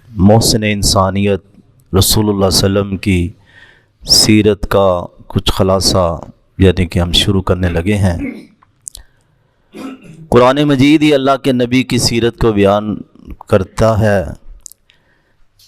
محسن انسانیت رسول اللہ صلی اللہ علیہ وسلم کی سیرت کا کچھ خلاصہ یعنی کہ ہم شروع کرنے لگے ہیں۔ قرآن مجید ہی اللہ کے نبی کی سیرت کو بیان کرتا ہے،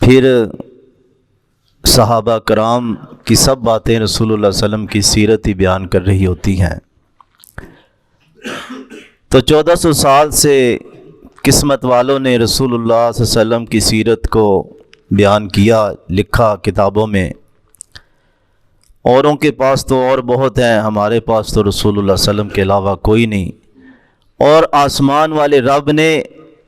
پھر صحابہ کرام کی سب باتیں رسول اللہ صلی اللہ علیہ وسلم کی سیرت ہی بیان کر رہی ہوتی ہیں۔ تو 1400 سال سے قسمت والوں نے رسول اللہ صلی اللہ علیہ وسلم کی سیرت کو بیان کیا، لکھا کتابوں میں۔ اوروں کے پاس تو اور بہت ہیں، ہمارے پاس تو رسول اللہ صلی اللہ علیہ وسلم کے علاوہ کوئی نہیں۔ اور آسمان والے رب نے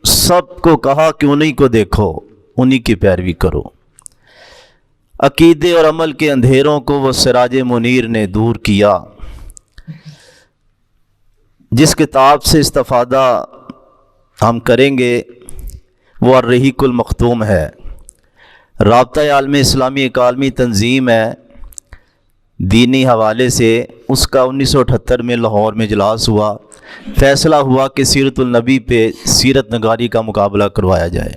سب کو کہا کہ انہی کو دیکھو، انہی کی پیروی کرو۔ عقیدے اور عمل کے اندھیروں کو وہ سراج منیر نے دور کیا۔ جس کتاب سے استفادہ ہم کریں گے وہ الرحیق المختوم ہے، رابطہ عالم اسلامی ایک عالمی تنظیم ہے دینی حوالے سے۔ اس کا 1978 میں لاہور میں اجلاس ہوا، فیصلہ ہوا کہ سیرت النبی پہ سیرت نگاری کا مقابلہ کروایا جائے،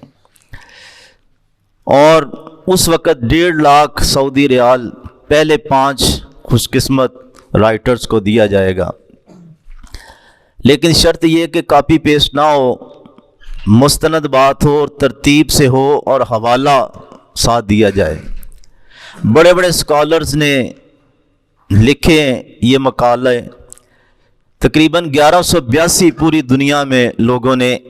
اور اس وقت 1.5 لاکھ سعودی ریال پہلے 5 خوش قسمت رائٹرز کو دیا جائے گا، لیکن شرط یہ کہ کاپی پیسٹ نہ ہو، مستند بات ہو اور ترتیب سے ہو اور حوالہ ساتھ دیا جائے۔ بڑے بڑے اسکالرز نے لکھے یہ مقالے، تقریباً 1182 پوری دنیا میں لوگوں نے رسول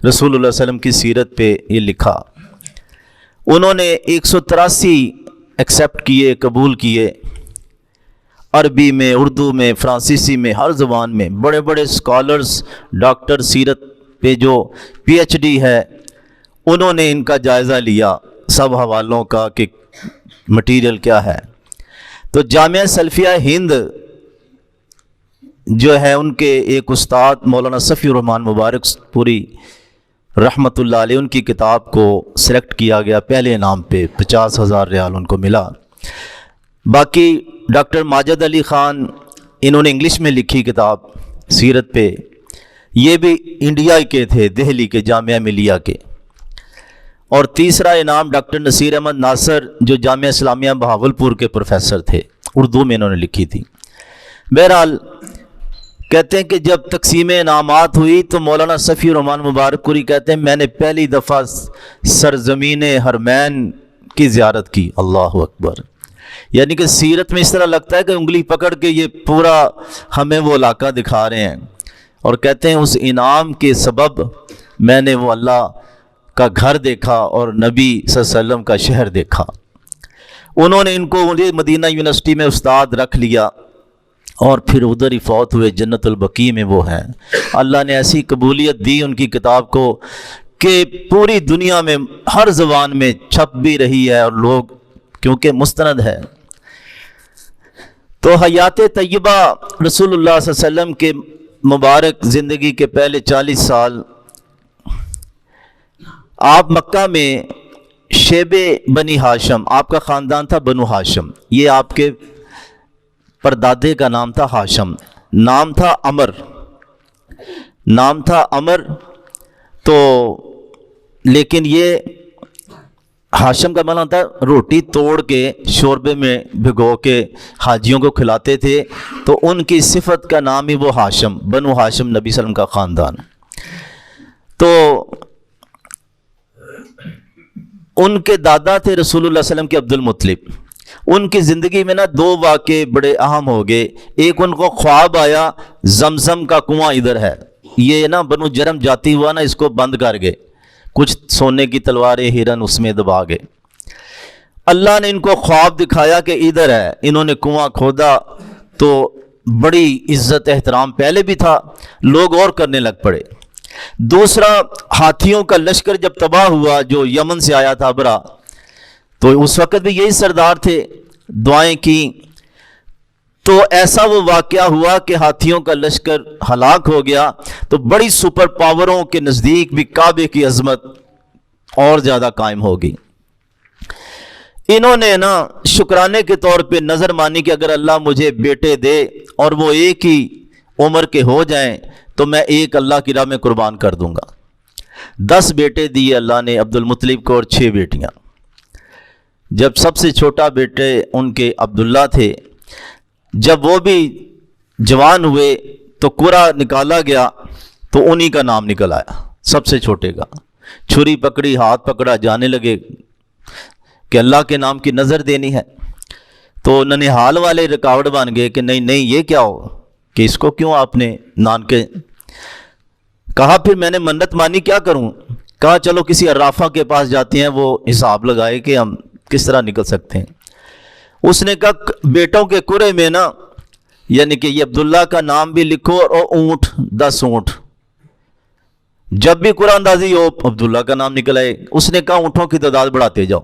اللہ صلی اللہ علیہ وسلم کی سیرت پہ یہ لکھا۔ انہوں نے 183 ایکسیپٹ کیے، قبول کیے، عربی میں، اردو میں، فرانسیسی میں، ہر زبان میں۔ بڑے بڑے اسکالرز، ڈاکٹر سیرت پہ جو پی ایچ ڈی ہے، انہوں نے ان کا جائزہ لیا سب حوالوں کا کہ مٹیریل کیا ہے۔ تو جامعہ سلفیہ ہند جو ہے، ان کے ایک استاد مولانا صفی الرحمن مبارک پوری رحمۃ اللہ علیہ، ان کی کتاب کو سلیکٹ کیا گیا پہلے انعام پہ، 50,000 ریال ان کو ملا۔ باقی ڈاکٹر ماجد علی خان، انہوں نے انگلش میں لکھی کتاب سیرت پہ، یہ بھی انڈیا کے تھے، دہلی کے جامعہ ملیہ کے۔ اور تیسرا انعام ڈاکٹر نصیر احمد ناصر، جو جامعہ اسلامیہ بہاولپور کے پروفیسر تھے، اردو میں انہوں نے لکھی تھی۔ بہرحال کہتے ہیں کہ جب تقسیم انعامات ہوئی تو مولانا صفی الرحمن مبارک پوری کہتے ہیں میں نے پہلی دفعہ سرزمین حرمین کی زیارت کی۔ اللہ اکبر! یعنی کہ سیرت میں اس طرح لگتا ہے کہ انگلی پکڑ کے یہ پورا ہمیں وہ علاقہ دکھا رہے ہیں، اور کہتے ہیں اس انعام کے سبب میں نے وہ اللہ کا گھر دیکھا اور نبی صلی اللہ علیہ وسلم کا شہر دیکھا۔ انہوں نے ان کو مدینہ یونیورسٹی میں استاد رکھ لیا، اور پھر ادھر ہی فوت ہوئے، جنت البقیع میں وہ ہیں۔ اللہ نے ایسی قبولیت دی ان کی کتاب کو کہ پوری دنیا میں ہر زبان میں چھپ بھی رہی ہے، اور لوگ کیونکہ مستند ہے۔ تو حیات طیبہ رسول اللہ صلی اللہ علیہ وسلم کے مبارک زندگی کے پہلے 40 سال آپ مکہ میں شیب بنی ہاشم، آپ کا خاندان تھا بنو ہاشم، یہ آپ کے پردادے کا نام تھا ہاشم، نام تھا عمر، نام تھا عمر۔ تو لیکن یہ ہاشم کا معنی ہوتا ہے روٹی توڑ کے شوربے میں بھگو کے حاجیوں کو کھلاتے تھے، تو ان کی صفت کا نام ہی وہ ہاشم، بنو ہاشم، نبی صلی اللہ علیہ وسلم کا خاندان۔ تو ان کے دادا تھے رسول اللہ صلی اللہ علیہ وسلم کے عبد المطلب۔ ان کی زندگی میں نا 2 واقعے بڑے اہم ہو گئے۔ ایک ان کو خواب آیا زمزم کا کنواں ادھر ہے، یہ نا بنو جرم جاتی ہوا نا اس کو بند کر گئے، کچھ سونے کی تلواریں ہرن اس میں دبا گئے۔ اللہ نے ان کو خواب دکھایا کہ ادھر ہے، انہوں نے کنواں کھودا تو بڑی عزت احترام پہلے بھی تھا، لوگ اور کرنے لگ پڑے۔ دوسرا، ہاتھیوں کا لشکر جب تباہ ہوا جو یمن سے آیا تھا ابرا، تو اس وقت بھی یہی سردار تھے، دعائیں کی تو ایسا وہ واقعہ ہوا کہ ہاتھیوں کا لشکر ہلاک ہو گیا۔ تو بڑی سپر پاوروں کے نزدیک بھی کعبے کی عظمت اور زیادہ قائم ہوگی۔ انہوں نے نا شکرانے کے طور پہ نظر مانی کہ اگر اللہ مجھے بیٹے دے اور وہ ایک ہی عمر کے ہو جائیں تو میں ایک اللہ کی راہ میں قربان کر دوں گا۔ 10 بیٹے دیے اللہ نے عبد المطلب کو اور 6 بیٹیاں۔ جب سب سے چھوٹا بیٹے ان کے عبداللہ تھے، جب وہ بھی جوان ہوئے تو قرعہ نکالا گیا تو انہی کا نام نکل آیا، سب سے چھوٹے کا۔ چھری پکڑی، ہاتھ پکڑا، جانے لگے کہ اللہ کے نام کی نظر دینی ہے۔ تو ننہال والے رکاوٹ بن گئے کہ نہیں یہ کیا ہو کہ اس کو کیوں آپ نے نان کے کہا۔ پھر میں نے منت مانی، کیا کروں؟ کہا چلو کسی عرافہ کے پاس جاتے ہیں، وہ حساب لگائے کہ ہم کس طرح نکل سکتے ہیں۔ اس نے کہا بیٹوں کے قرعے میں نا، یعنی کہ یہ عبداللہ کا نام بھی لکھو اور اونٹ 10 اونٹ، جب بھی قرآن اندازی ہو عبداللہ کا نام نکل آئے۔ اس نے کہا اونٹوں کی تعداد بڑھاتے جاؤ،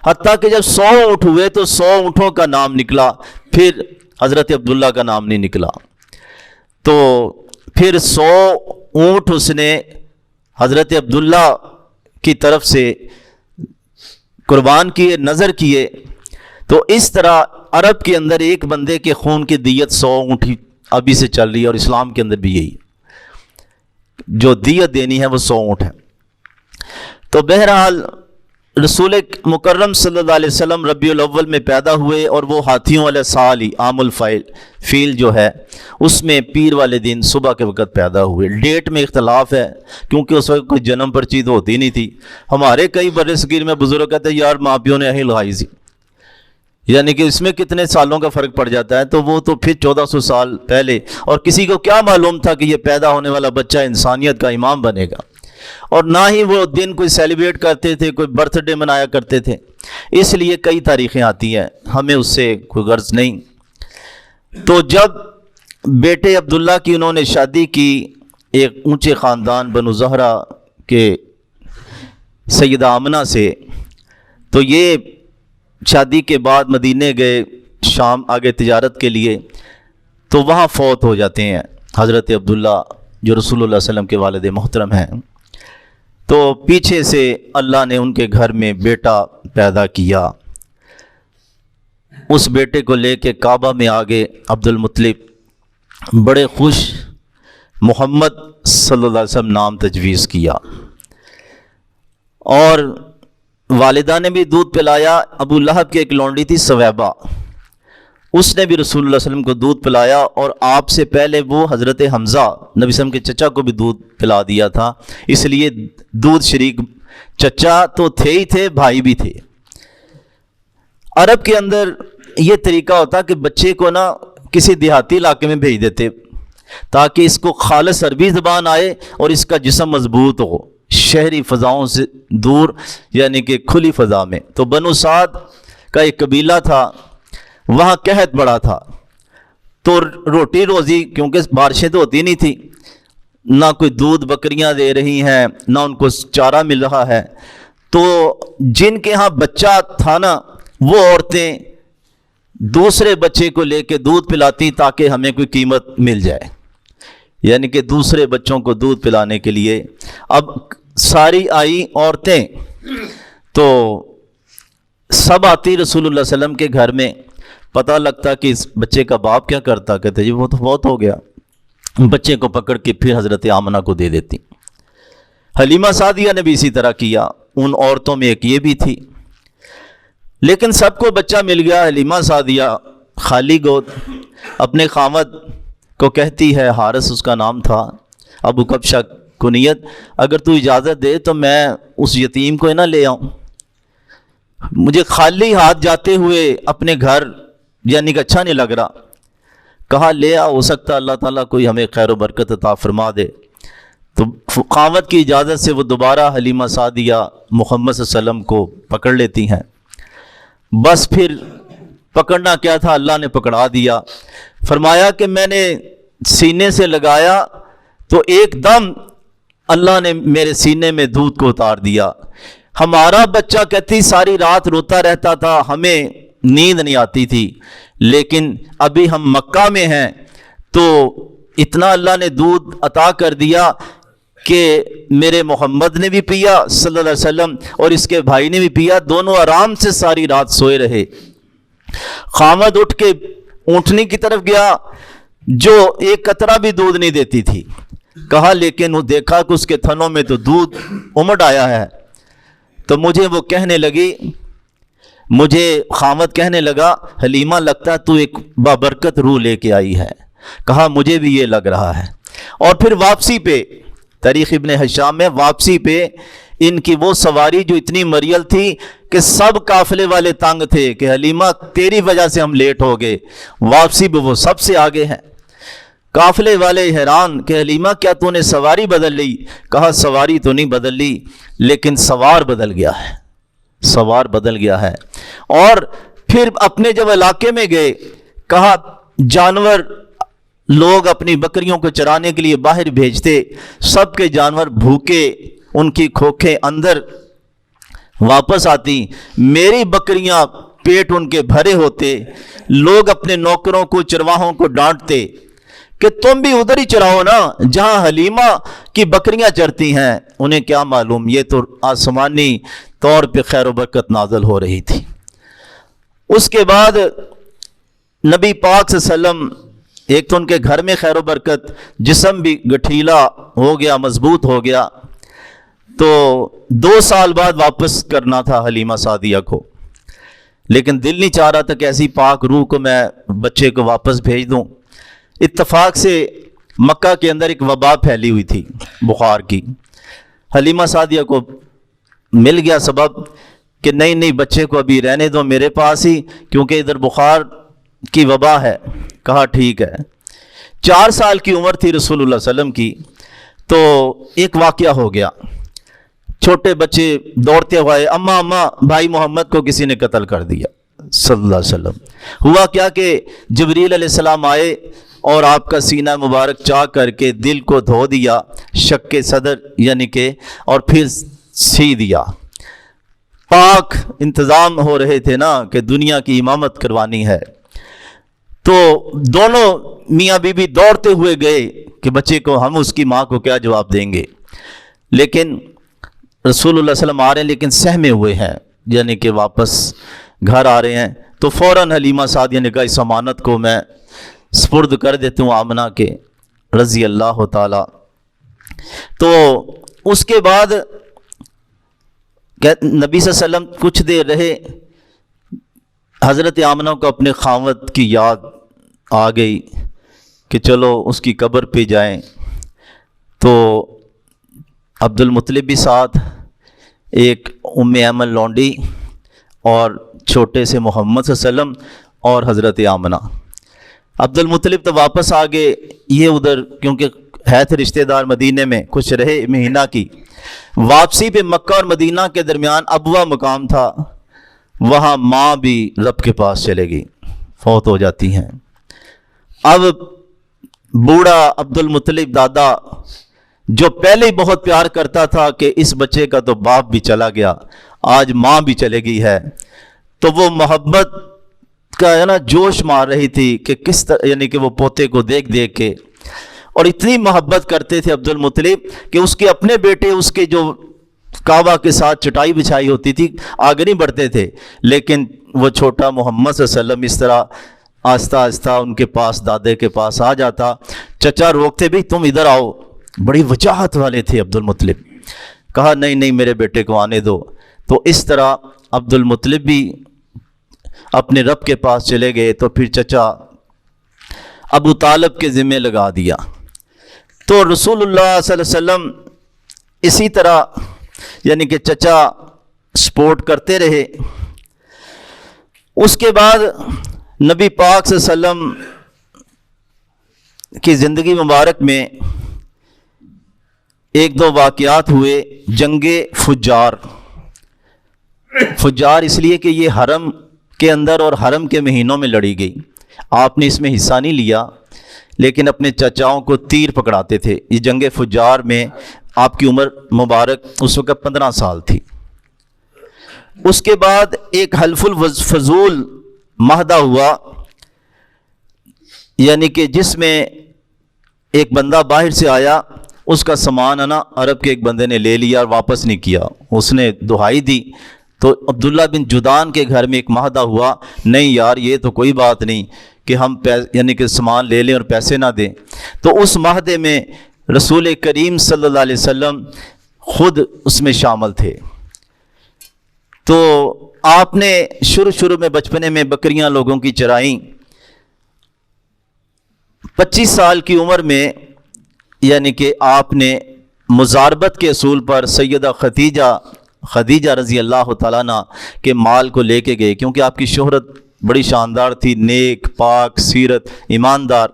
حتیٰ کہ جب 100 اونٹ ہوئے تو 100 اونٹوں کا نام نکلا، پھر حضرت عبداللہ کا نام نہیں نکلا۔ تو پھر 100 اونٹ اس نے حضرت عبداللہ کی طرف سے قربان کیے، نظر کیے۔ تو اس طرح عرب کے اندر ایک بندے کے خون کی دیت 100 اونٹ ابھی سے چل رہی ہے، اور اسلام کے اندر بھی یہی جو دیت دینی ہے وہ 100 اونٹ ہے۔ تو بہرحال رسول مکرم صلی اللہ علیہ وسلم ربیع الاول میں پیدا ہوئے، اور وہ ہاتھیوں والے سال ہی عام الفیل جو ہے اس میں پیر والے دن صبح کے وقت پیدا ہوئے۔ ڈیٹ میں اختلاف ہے کیونکہ اس وقت کوئی جنم پرچی تو ہوتی نہیں تھی۔ ہمارے کئی برصغیر میں بزرگ کہتے ہیں یار ماں پیوں نے یہی لگائی تھی، یعنی کہ اس میں کتنے سالوں کا فرق پڑ جاتا ہے، تو وہ تو پھر 1400 سال پہلے، اور کسی کو کیا معلوم تھا کہ یہ پیدا ہونے والا بچہ انسانیت کا امام بنے گا۔ اور نہ ہی وہ دن کوئی سیلیبریٹ کرتے تھے، کوئی برتھ ڈے منایا کرتے تھے، اس لیے کئی تاریخیں آتی ہیں، ہمیں اس سے کوئی غرض نہیں۔ تو جب بیٹے عبداللہ کی انہوں نے شادی کی ایک اونچے خاندان بنو زہرہ کے سیدہ آمنہ سے، تو یہ شادی کے بعد مدینے گئے شام آگے تجارت کے لیے، تو وہاں فوت ہو جاتے ہیں حضرت عبداللہ جو رسول اللہ صلی اللہ علیہ وسلم کے والد محترم ہیں۔ تو پیچھے سے اللہ نے ان کے گھر میں بیٹا پیدا کیا، اس بیٹے کو لے کے کعبہ میں آگے عبد المطلب بڑے خوش محمد صلی اللہ علیہ وسلم نام تجویز کیا، اور والدہ نے بھی دودھ پلایا۔ ابو لہب کی ایک لونڈی تھی سویبہ، اس نے بھی رسول اللہ صلی اللہ علیہ وسلم کو دودھ پلایا، اور آپ سے پہلے وہ حضرت حمزہ نبی صلی اللہ علیہ وسلم کے چچا کو بھی دودھ پلا دیا تھا، اس لیے دودھ شریک، چچا تو تھے ہی تھے، بھائی بھی تھے۔ عرب کے اندر یہ طریقہ ہوتا کہ بچے کو نا کسی دیہاتی علاقے میں بھیج دیتے تاکہ اس کو خالص عربی زبان آئے اور اس کا جسم مضبوط ہو، شہری فضاؤں سے دور، یعنی کہ کھلی فضا میں۔ تو بنو سعد کا ایک قبیلہ تھا، وہاں قحط بڑا تھا، تو روٹی روزی کیونکہ بارشیں تو ہوتی نہیں تھی، نہ کوئی دودھ بکریاں دے رہی ہیں، نہ ان کو چارہ مل رہا ہے، تو جن کے ہاں بچہ تھا نا وہ عورتیں دوسرے بچے کو لے کے دودھ پلاتی تاکہ ہمیں کوئی قیمت مل جائے، یعنی کہ دوسرے بچوں کو دودھ پلانے کے لیے۔ اب ساری آئی عورتیں، تو سب آتی رسول اللہ صلی اللہ علیہ وسلم کے گھر میں، پتہ لگتا کہ اس بچے کا باپ کیا کرتا، کہتے جی وہ تو بہت ہو گیا، بچے کو پکڑ کے پھر حضرت آمنہ کو دے دیتی۔ حلیمہ سعدیہ نے بھی اسی طرح کیا، ان عورتوں میں ایک یہ بھی تھی، لیکن سب کو بچہ مل گیا۔ حلیمہ سعدیہ خالی گود اپنے خامد کو کہتی ہے، حارث اس کا نام تھا، ابو کبشہ کنیت، اگر تو اجازت دے تو میں اس یتیم کو نہ لے آؤں، مجھے خالی ہاتھ جاتے ہوئے اپنے گھر یعنی کہ اچھا نہیں لگ رہا۔ کہا لے آ، ہو سکتا اللہ تعالیٰ کوئی ہمیں خیر و برکت عطا فرما دے۔ تو خاوند کی اجازت سے وہ دوبارہ حلیمہ سعدیہ محمد صلی اللہ علیہ وسلم کو پکڑ لیتی ہیں۔ بس پھر پکڑنا کیا تھا، اللہ نے پکڑا دیا۔ فرمایا کہ میں نے سینے سے لگایا تو ایک دم اللہ نے میرے سینے میں دودھ کو اتار دیا۔ ہمارا بچہ کہتی ساری رات روتا رہتا تھا، ہمیں نیند نہیں آتی تھی، لیکن ابھی ہم مکہ میں ہیں تو اتنا اللہ نے دودھ عطا کر دیا کہ میرے محمد نے بھی پیا صلی اللہ علیہ وسلم اور اس کے بھائی نے بھی پیا، دونوں آرام سے ساری رات سوئے رہے۔ خامد اٹھ کے اونٹنی کی طرف گیا جو ایک قطرہ بھی دودھ نہیں دیتی تھی، کہا لیکن وہ دیکھا کہ اس کے تھنوں میں تو دودھ امڈ آیا ہے، تو مجھے وہ کہنے لگی، مجھے خامد کہنے لگا حلیمہ لگتا ہے تو ایک بابرکت روح لے کے آئی ہے۔ کہا مجھے بھی یہ لگ رہا ہے۔ اور پھر واپسی پہ، تاریخ ابن ہشام میں واپسی پہ ان کی وہ سواری جو اتنی مریل تھی کہ سب قافلے والے تنگ تھے کہ حلیمہ تیری وجہ سے ہم لیٹ ہو گئے، واپسی پہ وہ سب سے آگے ہیں۔ قافلے والے حیران کہ حلیمہ کیا تو نے سواری بدل لی؟ کہا سواری تو نہیں بدل لی، لیکن سوار بدل گیا ہے، سوار بدل گیا ہے۔ اور پھر اپنے جب علاقے میں گئے، کہا جانور لوگ اپنی بکریوں کو چرانے کے لیے باہر بھیجتے، سب کے جانور بھوکے، ان کی کھوکھیں اندر واپس آتی، میری بکریاں پیٹ ان کے بھرے ہوتے، لوگ اپنے نوکروں کو چرواہوں کو ڈانٹتے کہ تم بھی ادھر ہی چراؤ نا جہاں حلیمہ کی بکریاں چرتی ہیں۔ انہیں کیا معلوم یہ تو آسمانی طور پہ خیر و برکت نازل ہو رہی تھی۔ اس کے بعد نبی پاک صلی اللہ علیہ وسلم، ایک تو ان کے گھر میں خیر و برکت، جسم بھی گٹھیلا ہو گیا، مضبوط ہو گیا، تو 2 سال بعد واپس کرنا تھا حلیمہ سعدیہ کو، لیکن دل نہیں چاہ رہا تھا کہ ایسی پاک روح کو میں بچے کو واپس بھیج دوں۔ اتفاق سے مکہ کے اندر ایک وبا پھیلی ہوئی تھی بخار کی، حلیمہ سعدیہ کو مل گیا سبب کہ نہیں بچے کو ابھی رہنے دو میرے پاس ہی، کیونکہ ادھر بخار کی وبا ہے۔ کہا ٹھیک ہے۔ 4 سال کی عمر تھی رسول اللہ صلی اللہ علیہ وسلم کی، تو ایک واقعہ ہو گیا، چھوٹے بچے دوڑتے ہوئے اماں اماں بھائی محمد کو کسی نے قتل کر دیا صلی اللہ علیہ وسلم۔ ہوا کیا کہ جبریل علیہ السلام آئے اور آپ کا سینہ مبارک چاک کر کے دل کو دھو دیا، شک کے صدر یعنی کہ، اور پھر سی دیا۔ پاک انتظام ہو رہے تھے نا کہ دنیا کی امامت کروانی ہے، تو دونوں میاں بیوی دوڑتے ہوئے گئے کہ بچے کو ہم اس کی ماں کو کیا جواب دیں گے، لیکن رسول اللہ صلی اللہ علیہ وسلم آ رہے ہیں لیکن سہمے ہوئے ہیں، یعنی کہ واپس گھر آ رہے ہیں، تو فوراً حلیمہ سعدیہ نے کہا اس امانت کو میں سپرد کر دیتا ہوں آمنہ کے رضی اللہ تعالی۔ تو اس کے بعد نبی صلی اللہ علیہ وسلم کچھ دیر رہے، حضرت آمنہ کو اپنے خاوند کی یاد آ گئی کہ چلو اس کی قبر پہ جائیں، تو عبد المطلب بھی ساتھ، ایک ام ایمن لونڈی اور چھوٹے سے محمد صلی اللہ علیہ وسلم اور حضرت آمنہ۔ عبد المطلب تو واپس آ گئے، یہ ادھر کیونکہ ہے تھے رشتہ دار مدینے میں، کچھ رہے مہینہ کی۔ واپسی پہ مکہ اور مدینہ کے درمیان ابوا مقام تھا، وہاں ماں بھی رب کے پاس چلے گئی، فوت ہو جاتی ہیں۔ اب بوڑھا عبد المطلب دادا جو پہلے ہی بہت پیار کرتا تھا کہ اس بچے کا تو باپ بھی چلا گیا، آج ماں بھی چلے گئی ہے، تو وہ محبت کا ہے نا جوش مار رہی تھی کہ کس طرح، یعنی کہ وہ پوتے کو دیکھ دیکھ کے، اور اتنی محبت کرتے تھے عبد المطلب کہ اس کے اپنے بیٹے اس کے جو کعبہ کے ساتھ چٹائی بچھائی ہوتی تھی آگے نہیں بڑھتے تھے، لیکن وہ چھوٹا محمد صلی اللہ علیہ وسلم اس طرح آہستہ آہستہ ان کے پاس، دادے کے پاس آ جاتا۔ چچا روکتے بھی تم ادھر آؤ، بڑی وجاہت والے تھے عبد المطلب، کہا نہیں میرے بیٹے کو آنے دو۔ تو اس طرح عبد المطلب بھی اپنے رب کے پاس چلے گئے، تو پھر چچا ابو طالب کے ذمہ لگا دیا۔ تو رسول اللہ صلی اللہ علیہ وسلم اسی طرح یعنی کہ چچا سپورٹ کرتے رہے۔ اس کے بعد نبی پاک صلی اللہ علیہ وسلم کی زندگی مبارک میں 1-2 واقعات ہوئے۔ جنگ فجار اس لیے کہ یہ حرم کے اندر اور حرم کے مہینوں میں لڑی گئی، آپ نے اس میں حصہ نہیں لیا، لیکن اپنے چچاؤں کو تیر پکڑاتے تھے۔ یہ جنگ فجار میں آپ کی عمر مبارک اس وقت 15 سال تھی۔ اس کے بعد ایک حلف الفضول معاہدہ ہوا، یعنی کہ جس میں ایک بندہ باہر سے آیا، اس کا سامان ہے نا عرب کے ایک بندے نے لے لیا اور واپس نہیں کیا، اس نے دہائی دی، تو عبداللہ بن جدان کے گھر میں ایک معاہدہ ہوا، نہیں یار یہ تو کوئی بات نہیں کہ ہم یعنی کہ سامان لے لیں اور پیسے نہ دیں۔ تو اس معاہدے میں رسول کریم صلی اللہ علیہ وسلم خود اس میں شامل تھے۔ تو آپ نے شروع میں بچپنے میں بکریاں لوگوں کی چرائیں۔ 25 سال کی عمر میں یعنی کہ آپ نے مزاربت کے اصول پر سیدہ خدیجہ رضی اللہ تعالیٰ عنہ کے مال کو لے کے گئے، کیونکہ آپ کی شہرت بڑی شاندار تھی، نیک پاک سیرت، ایماندار۔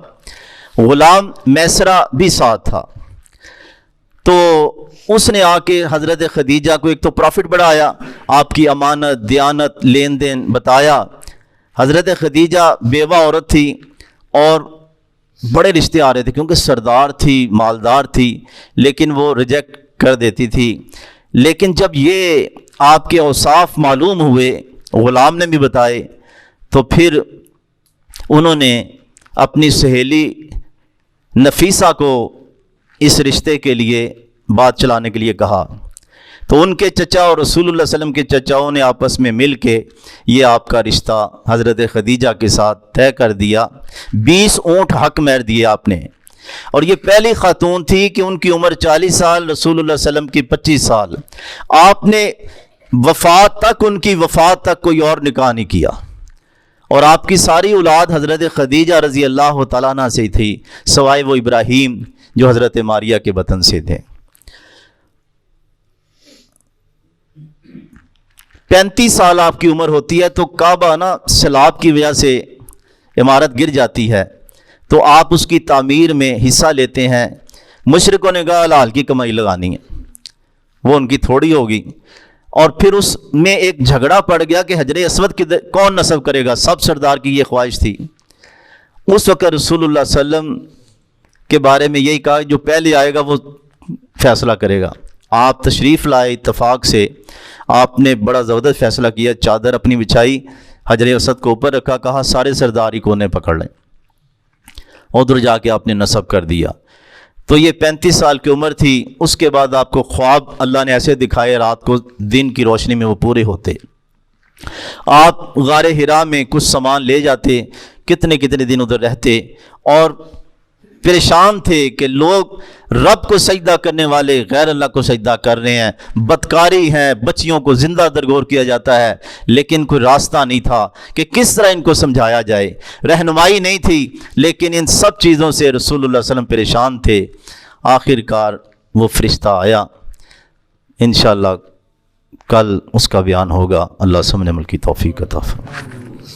غلام میسرہ بھی ساتھ تھا، تو اس نے آ کے حضرت خدیجہ کو ایک تو پروفٹ بڑھایا، آپ کی امانت دیانت لین دین بتایا۔ حضرت خدیجہ بیوہ عورت تھی اور بڑے رشتے آ رہے تھے، کیونکہ سردار تھی، مالدار تھی، لیکن وہ ریجیکٹ کر دیتی تھی۔ لیکن جب یہ آپ کے اوصاف معلوم ہوئے، غلام نے بھی بتائے، تو پھر انہوں نے اپنی سہیلی نفیسہ کو اس رشتے کے لیے بات چلانے کے لیے کہا۔ تو ان کے چچا اور رسول اللہ صلی اللہ علیہ وسلم کے چچاؤں نے آپس میں مل کے یہ آپ کا رشتہ حضرت خدیجہ کے ساتھ طے کر دیا۔ 20 اونٹ حق مہر دیے آپ نے، اور یہ پہلی خاتون تھی کہ ان کی عمر 40 سال، رسول اللہ صلی اللہ علیہ وسلم کی 25 سال۔ آپ نے ان کی وفات تک کوئی اور نکاح نہیں کیا، اور آپ کی ساری اولاد حضرت خدیجہ رضی اللہ تعالیٰ عنہ سے تھی، سوائے وہ ابراہیم جو حضرت ماریہ کے وطن سے تھے۔ 35 سال آپ کی عمر ہوتی ہے تو کعبہ سیلاب کی وجہ سے عمارت گر جاتی ہے، تو آپ اس کی تعمیر میں حصہ لیتے ہیں۔ مشرکوں نے کہا حلال کی کمائی لگانی ہے، وہ ان کی تھوڑی ہوگی، اور پھر اس میں ایک جھگڑا پڑ گیا کہ حجر اسود کون نصب کرے گا، سب سردار کی یہ خواہش تھی۔ اس وقت رسول اللہ صلی اللہ علیہ وسلم کے بارے میں یہی کہا جو پہلے آئے گا وہ فیصلہ کرے گا۔ آپ تشریف لائے، اتفاق سے آپ نے بڑا زبردست فیصلہ کیا، چادر اپنی بچھائی، حجر اسود کو اوپر رکھا، کہا سارے سردار ہی کونے پکڑ لیں، ادھر جا کے آپ نے نصب کر دیا۔ تو یہ 35 سال کی عمر تھی۔ اس کے بعد آپ کو خواب اللہ نے ایسے دکھائے، رات کو دن کی روشنی میں وہ پورے ہوتے۔ آپ غار حرا میں کچھ سامان لے جاتے، کتنے دن ادھر رہتے، اور پریشان تھے کہ لوگ رب کو سجدہ کرنے والے غیر اللہ کو سجدہ کر رہے ہیں، بدکاری ہیں، بچیوں کو زندہ درگور کیا جاتا ہے، لیکن کوئی راستہ نہیں تھا کہ کس طرح ان کو سمجھایا جائے، رہنمائی نہیں تھی۔ لیکن ان سب چیزوں سے رسول اللہ صلی اللہ علیہ وسلم پریشان تھے۔ آخر کار وہ فرشتہ آیا، انشاءاللہ کل اس کا بیان ہوگا۔ اللہ سمجھنے عمل کی توفیق عطا فرمائے۔